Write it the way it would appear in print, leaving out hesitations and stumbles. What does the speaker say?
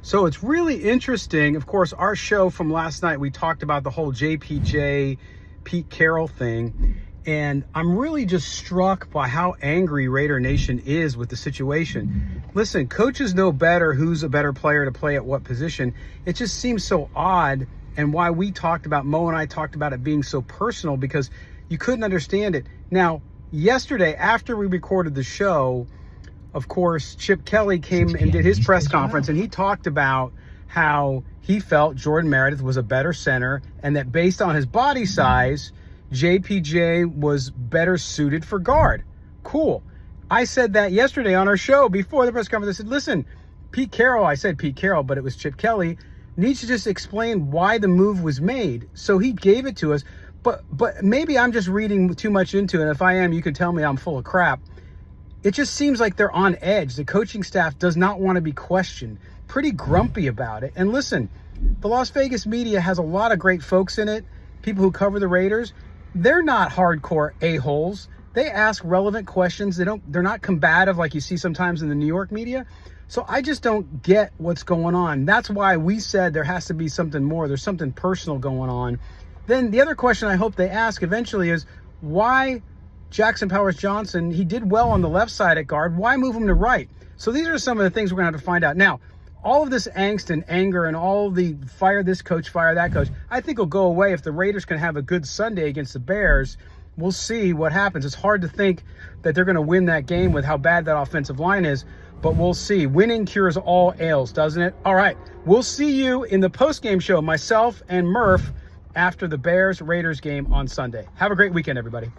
So it's really interesting. Of course, our show from last night, we talked about the whole JPJ, Pete Carroll thing. And I'm really just struck by how angry Raider Nation is with the situation. Listen, coaches know better who's a better player to play at what position. It just seems so odd, and why we talked about, Mo and I talked about it being so personal, because you couldn't understand it. Now, yesterday, after we recorded the show, of course, Chip Kelly came and did his press conference, and he talked about how he felt Jordan Meredith was a better center, and that based on his body size, JPJ was better suited for guard. Cool. I said that yesterday on our show before the press conference. I said, listen, Pete Carroll, I said Pete Carroll, but it was Chip Kelly, needs to just explain why the move was made. So he gave it to us. But maybe I'm just reading too much into it. And if I am, you can tell me I'm full of crap. It just seems like they're on edge. The coaching staff does not want to be questioned. Pretty grumpy about it. And listen, the Las Vegas media has a lot of great folks in it, people who cover the Raiders. They're not hardcore a-holes. They ask relevant questions. They're not combative like you see sometimes in the New York media. So I just don't get what's going on. That's why we said there has to be something more. There's something personal going on. Then the other question I hope they ask eventually is, why Jackson Powers Johnson, he did well on the left side at guard, why move him to right? So these are some of the things we're going to have to find out. Now, all of this angst and anger and all the fire this coach, fire that coach, I think will go away if the Raiders can have a good Sunday against the Bears. We'll see what happens. It's hard to think that they're going to win that game with how bad that offensive line is, but we'll see. Winning cures all ails, doesn't it? All right, we'll see you in the post-game show, myself and Murph, after the Bears-Raiders game on Sunday. Have a great weekend, everybody.